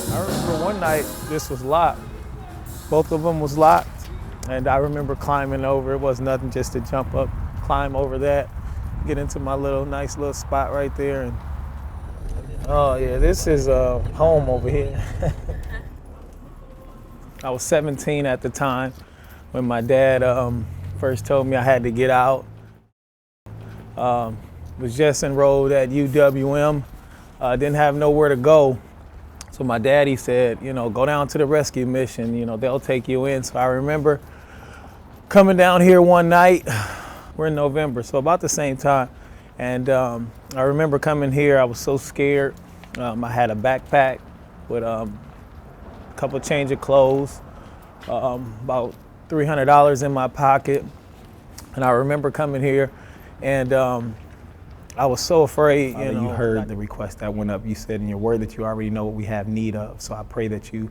I remember one night this was locked. Both of them was locked, and I remember climbing over. It was nothing, just to jump up, climb over that, get into my nice little spot right there. And oh yeah, this is home over here. I was 17 at the time when my dad first told me I had to get out. Was just enrolled at UWM, didn't have nowhere to go. So my daddy said, go down to the rescue mission, they'll take you in. So I remember coming down here one night, we're in November, so about the same time. And I remember coming here, I was so scared. I had a backpack with a couple change of clothes, about $300 in my pocket. And I remember coming here and I was so afraid. You heard the request that went up. You said in your word that you already know what we have need of. So I pray that you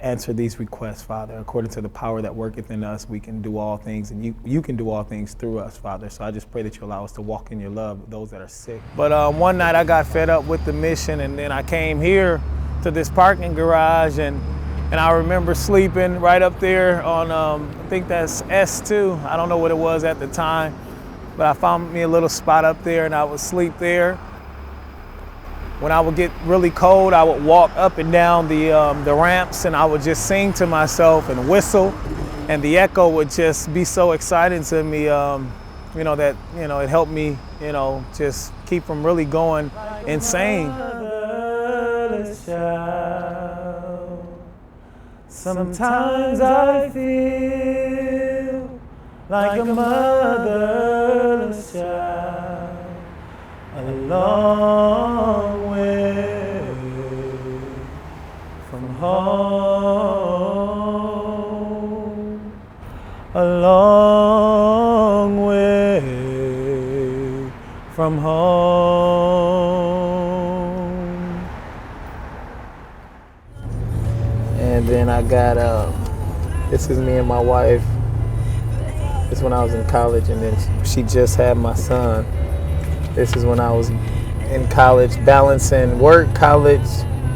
answer these requests, Father. According to the power that worketh in us, we can do all things, and you can do all things through us, Father. So I just pray that you allow us to walk in your love with those that are sick. But one night I got fed up with the mission, and then I came here to this parking garage, and I remember sleeping right up there on, I think that's S2. I don't know what it was at the time. But I found me a little spot up there and I would sleep there. When I would get really cold, I would walk up and down the ramps and I would just sing to myself and whistle. And the echo would just be so exciting to me, that, it helped me, just keep from really going insane. Sometimes I feel like a motherless child, a long way from home, a long way from home. And then I got, this is me and my wife. This is when I was in college, and then she just had my son. This is when I was in college, balancing work, college,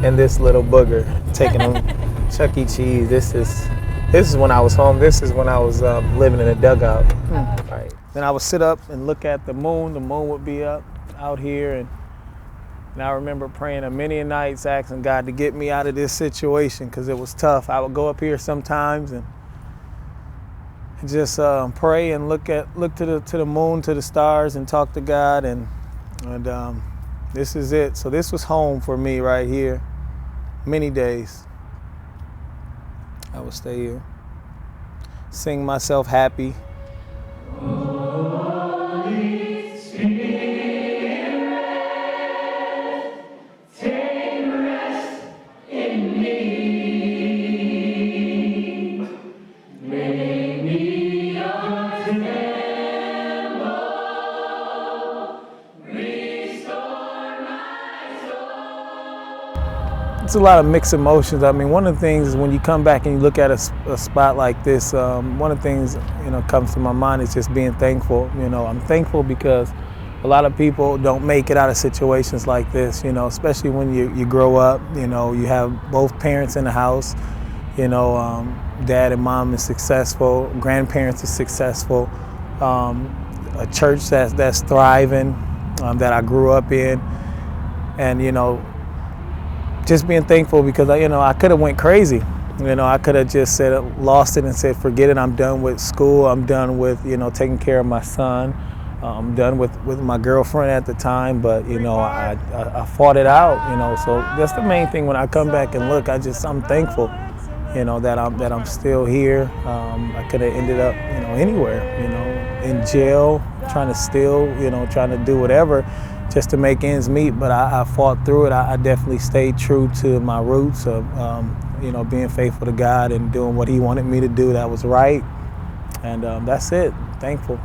and this little booger, taking him Chuck E. Cheese. This is when I was home. This is when I was living in a dugout. Right. Then I would sit up and look at the moon. The moon would be up out here, and I remember praying many nights, asking God to get me out of this situation because it was tough. I would go up here sometimes and just pray and look to the moon, to the stars, and talk to God, and this is it. So this was home for me right here. Many days I would stay here, sing myself happy. Holy Spirit, take rest in me. It's a lot of mixed emotions. I mean, one of the things is when you come back and you look at a spot like this, one of the things comes to my mind is just being thankful. I'm thankful because a lot of people don't make it out of situations like this. Especially when you grow up. You have both parents in the house. Dad and mom is successful. Grandparents are successful. A church that's thriving, that I grew up in, and just being thankful because I could have went crazy. I could have just lost it and said, forget it. I'm done with school. I'm done with taking care of my son. I'm done with my girlfriend at the time. But I fought it out. So that's the main thing when I come back and look. I'm thankful. That I'm still here. I could have ended up anywhere. In jail, trying to steal. Trying to do whatever, just to make ends meet, but I fought through it. I definitely stayed true to my roots of, being faithful to God and doing what He wanted me to do that was right, and that's it. Thankful.